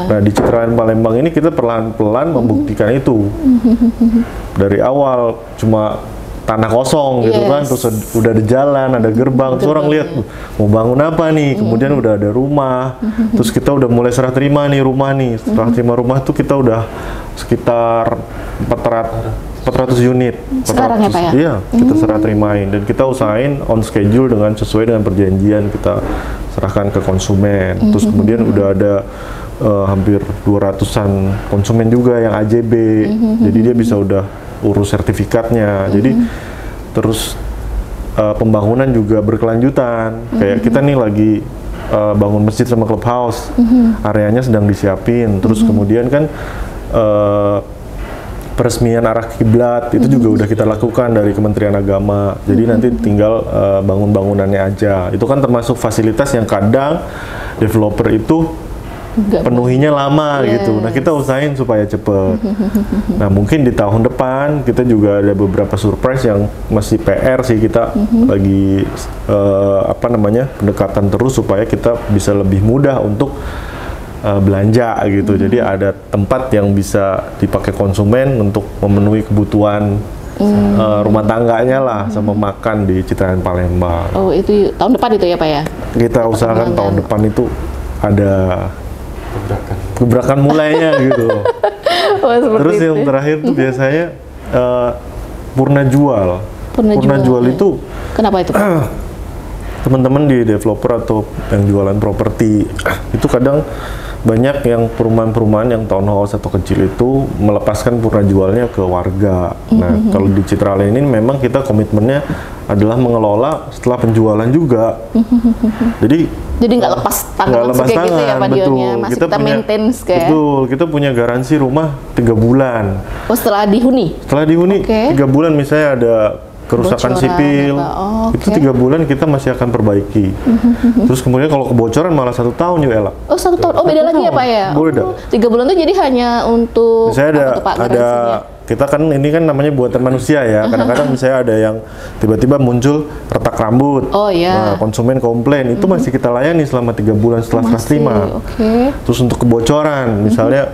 Nah, di Citraland Palembang ini kita perlahan-pelan membuktikan itu. Dari awal cuma tanah kosong gitu kan, terus udah ada jalan, ada gerbang, terus orang lihat mau bangun apa nih, kemudian udah ada rumah, terus kita udah mulai serah terima nih rumah nih, serah terima rumah tuh kita udah sekitar 400 unit. Sekarang ya Pak ya? Iya, kita serah terimain dan kita usahain on schedule dengan sesuai dengan perjanjian kita serahkan ke konsumen. Terus kemudian udah ada hampir 200-an konsumen juga yang AJB, jadi dia bisa udah urus sertifikatnya. Jadi terus pembangunan juga berkelanjutan. Kayak kita nih lagi bangun masjid sama clubhouse, areanya sedang disiapin. Terus kemudian kan peresmian arah kiblat itu juga udah kita lakukan dari Kementerian Agama. Jadi nanti tinggal bangun-bangunannya aja. Itu kan termasuk fasilitas yang kadang developer itu penuhinya lama gitu. Nah, kita usahain supaya cepet. Nah, mungkin di tahun depan kita juga ada beberapa surprise yang masih PR sih, kita lagi pendekatan terus supaya kita bisa lebih mudah untuk belanja gitu. Jadi ada tempat yang bisa dipakai konsumen untuk memenuhi kebutuhan rumah tangganya lah, sama makan di Citraland Palembang. Oh, itu tahun depan itu ya Pak ya? Kita usahakan tahun depan itu ada gebrakan mulainya gitu. Terus yang terakhir tuh biasanya purna jual. Purna jual itu kenapa itu? Teman-teman di developer atau yang jualan properti itu kadang banyak yang perumahan-perumahan yang townhouse atau kecil itu melepaskan purna jualnya ke warga. Nah, kalau di Citraland ini memang kita komitmennya adalah mengelola setelah penjualan juga. Jadi nggak lepas tangan kayak gitu ya Pak Dionnya, masih kita maintain kayak. Betul, kita punya garansi rumah 3 bulan. Oh, setelah dihuni? Setelah dihuni 3 bulan, misalnya ada kerusakan sipil, itu 3 bulan kita masih akan perbaiki. Terus kemudian kalau kebocoran malah 1 tahun ya Ella. Oh, 1 tahun, beda lagi ya Pak ya? Beda. 3 bulan itu jadi hanya untuk misalnya ada kita kan ini kan namanya buatan manusia ya. Kadang-kadang misalnya ada yang tiba-tiba muncul retak rambut. Nah, konsumen komplain, itu masih kita layani selama 3 bulan setelah serah terima. Terus untuk kebocoran, misalnya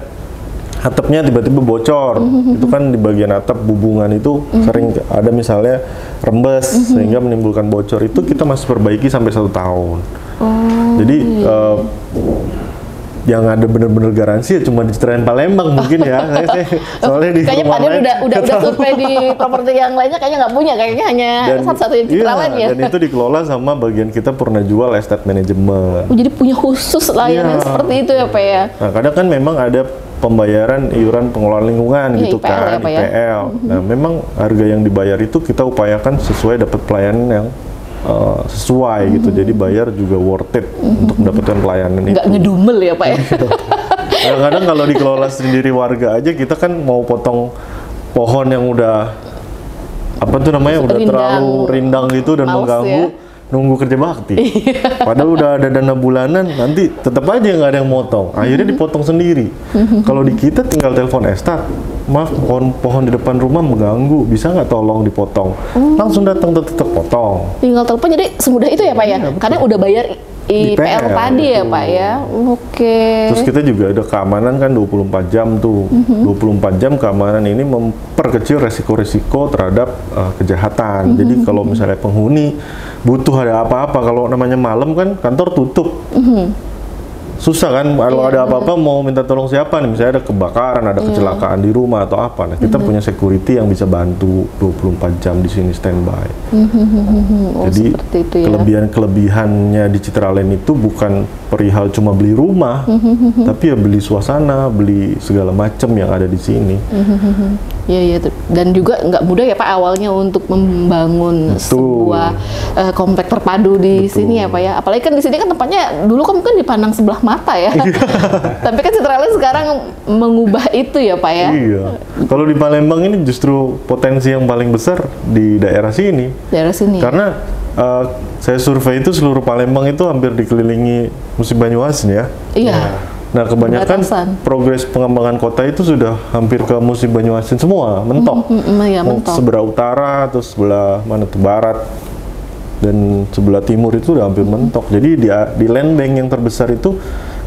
atapnya tiba-tiba bocor, itu kan di bagian atap bubungan itu sering ada misalnya rembes sehingga menimbulkan bocor, itu kita masih perbaiki sampai 1 tahun. Jadi yang ada bener-bener garansi ya cuma di Citraland Palembang mungkin ya. Soalnya di kayaknya Pak Dion udah survei di properti yang lainnya kayaknya nggak punya, kayaknya hanya satu-satunya Citraland ya. Dan itu dikelola sama bagian kita purna jual estate management. Jadi punya khusus layanan seperti itu ya Pak ya. Nah, kadang kan memang ada pembayaran iuran pengelolaan lingkungan gitu kan, IPL. Nah, memang harga yang dibayar itu kita upayakan sesuai dapat pelayanan yang sesuai gitu. Jadi bayar juga worth it untuk mendapatkan pelayanan itu. Nggak ngedumel ya Pak ya. Kadang-kadang kalau dikelola sendiri warga aja, kita kan mau potong pohon yang udah udah terlalu rindang gitu dan mengganggu. Nunggu kerja bakti. Padahal udah ada dana bulanan, nanti tetap aja nggak ada yang motong. Akhirnya dipotong sendiri. Kalau di kita tinggal telepon estat, maaf pohon di depan rumah mengganggu, bisa nggak tolong dipotong? Langsung datang tetap potong. Tinggal telepon, jadi semudah itu ya Pak ya? Karena udah bayar IPL tadi ya Pak ya. Terus kita juga ada keamanan kan 24 jam tuh. 24 jam keamanan ini memperkecil resiko-resiko terhadap kejahatan. Jadi kalau misalnya penghuni butuh ada apa-apa, kalau namanya malam kan kantor tutup. Susah kan kalau ada apa-apa mau minta tolong siapa nih, misalnya ada kebakaran, ada kecelakaan di rumah atau apa. Nah, kita punya security yang bisa bantu 24 jam di sini standby. Jadi kelebihannya di Citraland itu bukan perihal cuma beli rumah, tapi ya beli suasana, beli segala macam yang ada di sini. Iya, dan juga nggak mudah ya Pak awalnya untuk membangun sebuah komplek terpadu di sini ya Pak ya. Apalagi kan di sini kan tempatnya dulu kan mungkin dipandang sebelah mata ya. Tapi kan Citraland sekarang mengubah itu ya Pak ya. Iya. Kalau di Palembang ini justru potensi yang paling besar di daerah sini. Daerah sini. Karena saya survei itu seluruh Palembang itu hampir dikelilingi Musim Banyuasin ya. Iya. Nah, kebanyakan progres pengembangan kota itu sudah hampir ke Musim Banyuasin semua, mentok. Mentok. Sebelah utara, terus sebelah mana tuh barat, dan sebelah timur itu udah hampir mentok. Jadi di land bank yang terbesar itu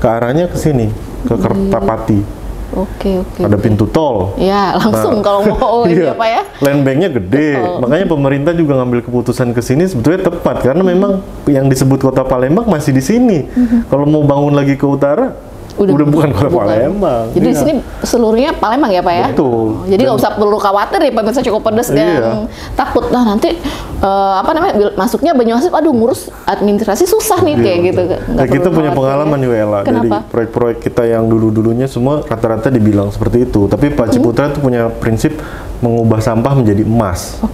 ke arahnya ke sini, ke Kertapati. Oke. Ada pintu tol. Ya, langsung kalau mau ini iya, apa ya? land banknya gede, makanya pemerintah juga ngambil keputusan ke sini sebetulnya tepat karena memang yang disebut kota Palembang masih di sini. Kalau mau bangun lagi ke utara, udah bukan kota Palembang. Jadi di sini seluruhnya Palembang ya Pak ya? Betul. Jadi nggak usah perlu khawatir ya pemirsa Cukup Pedes yang takut nanti apa namanya masuknya Banyuasin, aduh ngurus administrasi susah nih kayak gitu. Nah, kita punya pengalaman Yuela dari proyek-proyek kita yang dulunya semua rata-rata dibilang seperti itu. Tapi Pak Ciputra itu punya prinsip mengubah sampah menjadi emas.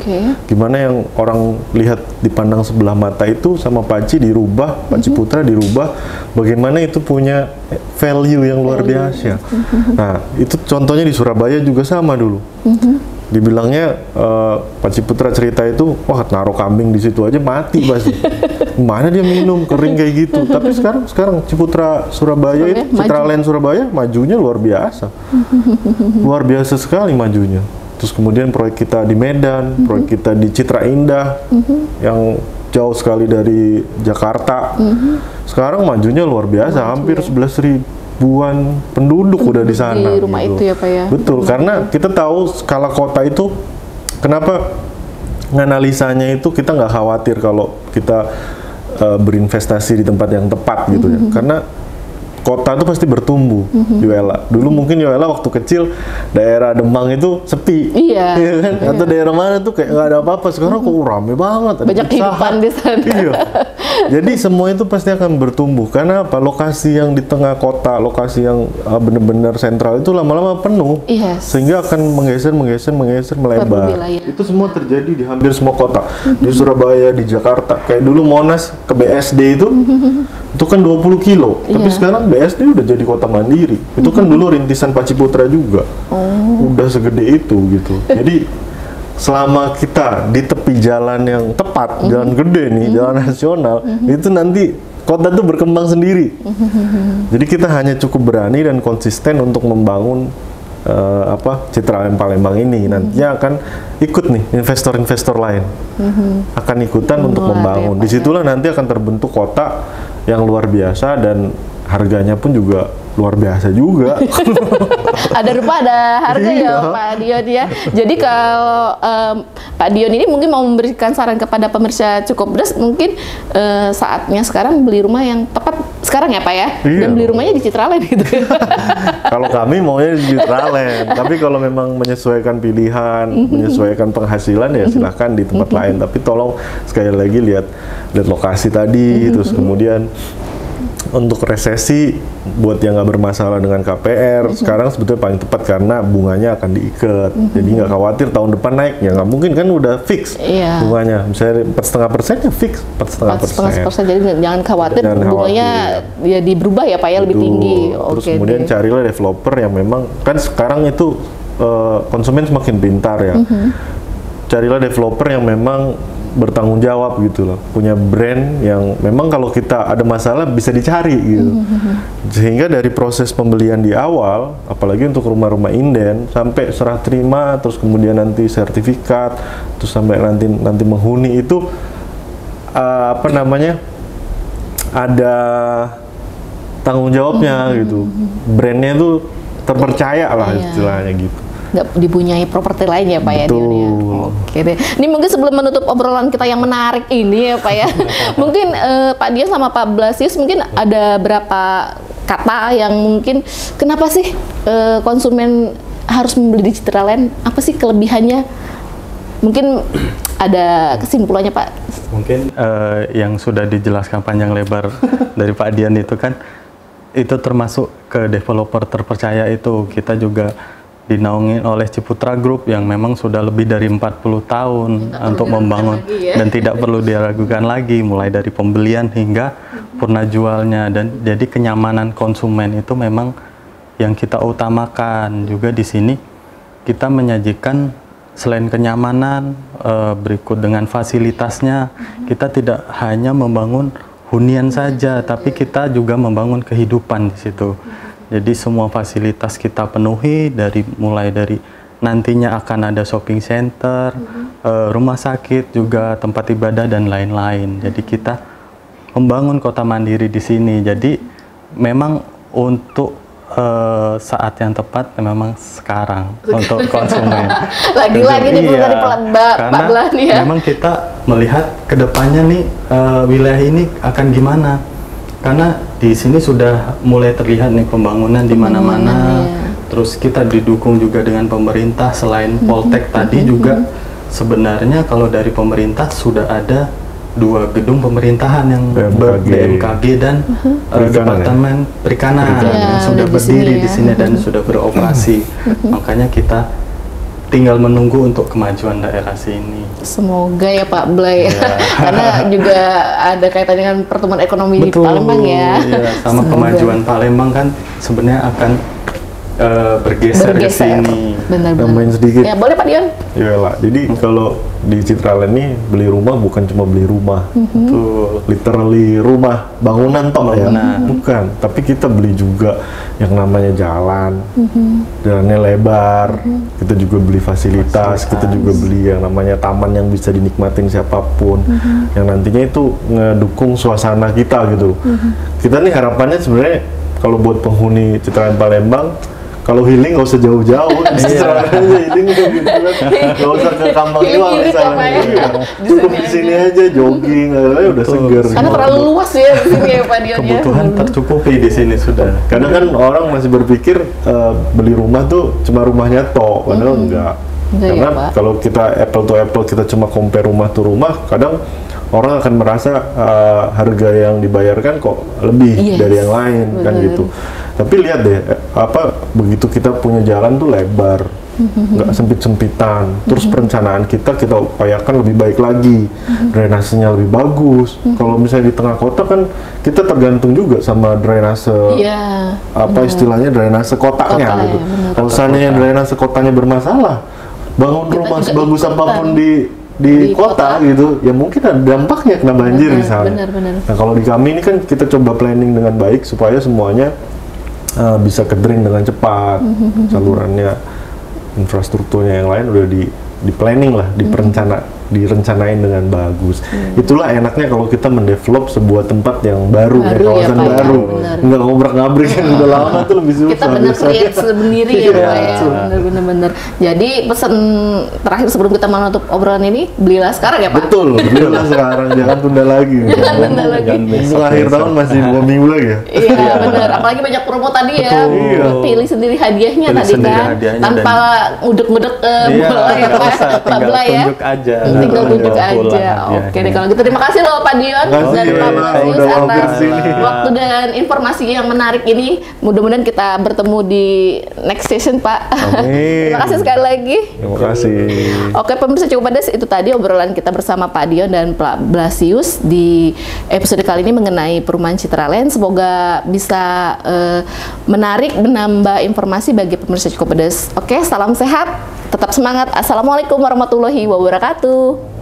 Gimana yang orang lihat dipandang sebelah mata itu sama Pak Ci dirubah, Pak Ciputra dirubah, bagaimana itu punya value yang luar biasa. Nah, itu contohnya di Surabaya juga sama dulu. Dibilangnya Pak Ciputra cerita itu, wah naruh kambing di situ aja mati pasti. Mana dia minum kering kayak gitu. Tapi sekarang Ciputra Surabaya itu, Citraland Surabaya majunya luar biasa. Luar biasa sekali majunya. Terus kemudian proyek kita di Medan, proyek kita di Citra Indah, yang jauh sekali dari Jakarta. Sekarang majunya luar biasa, hampir 11 ribuan penduduk udah di sana. Di rumah itu ya Pak ya? Betul, karena kita tahu skala kota itu, kenapa nganalisanya itu kita nggak khawatir kalau kita berinvestasi di tempat yang tepat gitu ya. Karena kota itu pasti bertumbuh, Yuela. Dulu mungkin Yuela waktu kecil daerah Demang itu sepi, iya kan? Atau daerah mana tuh kayak nggak ada apa-apa. Sekarang kok rame banget, ada banyak kehidupan di sana. Iya. Jadi semua itu pasti akan bertumbuh. Karena apa? Lokasi yang di tengah kota, lokasi yang benar-benar sentral itu lama-lama penuh, sehingga akan menggeser melebar. Itu semua terjadi di hampir semua kota, di Surabaya, di Jakarta. Kayak dulu Monas ke BSD itu kan 20 kilo, tapi sekarang BSD udah jadi kota mandiri. Itu kan dulu rintisan Pak Ciputra juga, udah segede itu gitu. Jadi selama kita di tepi jalan yang tepat, jalan gede nih, jalan nasional, itu nanti kota itu berkembang sendiri. Jadi kita hanya cukup berani dan konsisten untuk membangun Citraland Palembang ini. Nantinya akan ikut nih investor-investor lain, akan ikutan untuk membangun. Disitulah nanti akan terbentuk kota yang luar biasa dan harganya pun juga luar biasa juga. Ada rupa ada harga ya Pak Dion ya. Jadi kalau Pak Dion ini mungkin mau memberikan saran kepada pemirsa Cukup Pedes, mungkin saatnya sekarang beli rumah yang tepat sekarang ya Pak ya. Dan beli rumahnya di Citraland gitu. Kalau kami maunya di Citraland, tapi kalau memang menyesuaikan pilihan, menyesuaikan penghasilan ya silahkan di tempat lain. Tapi tolong sekali lagi lihat lokasi tadi, terus kemudian untuk resesi buat yang nggak bermasalah dengan KPR sekarang sebetulnya paling tepat karena bunganya akan diikat, jadi nggak khawatir tahun depan naik ya, nggak mungkin kan udah fix bunganya, misalnya 4,5% ya fix 4,5%, jadi jangan khawatir bunganya ya berubah ya Pak ya, lebih tinggi. Terus kemudian carilah developer yang memang kan sekarang itu konsumen semakin pintar ya, carilah developer yang memang bertanggung jawab gitu loh, punya brand yang memang kalau kita ada masalah bisa dicari gitu. Sehingga dari proses pembelian di awal, apalagi untuk rumah-rumah inden, sampai serah terima, terus kemudian nanti sertifikat, terus sampai nanti menghuni itu ada tanggung jawabnya gitu. Brandnya itu terpercaya lah istilahnya gitu. Nggak dipunyai properti lain ya Pak ya Dion ya. Oke deh. Ini mungkin sebelum menutup obrolan kita yang menarik ini ya Pak ya, mungkin Pak Dion sama Pak Blasius mungkin ada berapa kata yang mungkin kenapa sih konsumen harus membeli di Citraland? Apa sih kelebihannya? Mungkin ada kesimpulannya Pak? Mungkin yang sudah dijelaskan panjang lebar dari Pak Dion itu kan, itu termasuk ke developer terpercaya itu. Kita juga dinaungi oleh Ciputra Group yang memang sudah lebih dari 40 tahun untuk membangun dan tidak perlu diragukan lagi, mulai dari pembelian hingga purna jualnya. Dan jadi kenyamanan konsumen itu memang yang kita utamakan. Juga di sini kita menyajikan selain kenyamanan, berikut dengan fasilitasnya, kita tidak hanya membangun hunian saja, tapi kita juga membangun kehidupan di situ. Jadi semua fasilitas kita penuhi, mulai dari nantinya akan ada shopping center, rumah sakit, juga tempat ibadah dan lain-lain. Jadi kita membangun kota mandiri di sini. Jadi memang untuk saat yang tepat memang sekarang untuk konsumen. Lagi-lagi nih Iya, dari Pak Blah nih ya. memang kita melihat kedepannya nih wilayah ini akan gimana. Karena di sini sudah mulai terlihat nih pembangunan di mana-mana. Terus kita didukung juga dengan pemerintah. Selain Poltek tadi juga sebenarnya kalau dari pemerintah sudah ada 2 gedung pemerintahan yang BMKG dan Departemen Perikanan yang sudah berdiri di sini dan sudah beroperasi. Makanya kita tinggal menunggu untuk kemajuan daerah sini. Semoga ya Pak Blay, karena juga ada kaitan dengan pertumbuhan ekonomi di Betul, Palembang ya. Sama kemajuan Palembang kan sebenarnya akan bergeser ke sini. Benar-benar. Nambahin sedikit. Ya boleh Pak Dion. Iyalah, jadi kalau di Citraland ini beli rumah bukan cuma beli rumah, Betul. literally rumah, bangunan toh ya, bukan. Tapi kita beli juga yang namanya jalan, jalannya lebar. Kita juga beli fasilitas, kita juga beli yang namanya taman yang bisa dinikmatin siapapun, yang nantinya itu ngedukung suasana kita gitu. Kita nih harapannya sebenarnya kalau buat penghuni Citraland Palembang, kalau healing nggak usah jauh-jauh, Citraland aja healing gitu kan, nggak usah ke Kambang Iwang misalnya, cukup di sini aja jogging, udah seger. Karena terlalu luas ya di sini ya Pak Dion ya. Kebutuhan tercukupi di sini sudah. Kadang kan orang masih berpikir beli rumah tuh cuma rumahnya toh, padahal enggak. Karena ya, Pak. kalau kita apple to apple, kita cuma compare rumah to rumah, kadang orang akan merasa harga yang dibayarkan kok lebih dari yang lain kan gitu. Tapi lihat deh, begitu kita punya jalan tuh lebar, nggak sempit-sempitan. Terus perencanaan kita upayakan lebih baik lagi, drainasenya lebih bagus. Kalau misalnya di tengah kota kan kita tergantung juga sama drainase, istilahnya drainase kotanya gitu. Kalau seandainya drainase kotanya bermasalah, bangun rumah sebagus apapun di kota gitu, ya mungkin ada dampaknya kena banjir misalnya. Nah kalau di kami ini kan kita coba planning dengan baik supaya semuanya bisa ke drain dengan cepat, salurannya, infrastrukturnya yang lain udah di planning lah, direncanain dengan bagus. Itulah enaknya kalau kita mendevelop sebuah tempat yang baru, kawasan baru, nggak ngobrak-ngabrik yang udah lama tuh lebih susah. Kita benar create sendiri ya Pak ya, benar-benar. Jadi pesan terakhir sebelum kita menutup obrolan ini, belilah sekarang ya Pak. Betul, belilah sekarang, jangan tunda lagi. Akhir tahun masih 2 minggu lagi ya. Iya benar, apalagi banyak promo tadi ya. Pilih sendiri hadiahnya tadi kan, tanpa ngudek-ngudek bola ya Pak Blay ya. Tunjuk aja. Tinggal tunjuk aja. Oke deh kalau gitu, terima kasih loh Pak Dion dan Pak Blasius atas waktu dan informasi yang menarik ini. Mudah-mudahan kita bertemu di next session Pak. Amin. Terima kasih sekali lagi. Terima kasih. Oke pemirsa Cukup Pedas, itu tadi obrolan kita bersama Pak Dion dan Pak Blasius di episode kali ini mengenai perumahan Citraland. Semoga bisa menarik, menambah informasi bagi pemirsa Cukup Pedas. Oke, salam sehat, tetap semangat. Assalamualaikum warahmatullahi wabarakatuh.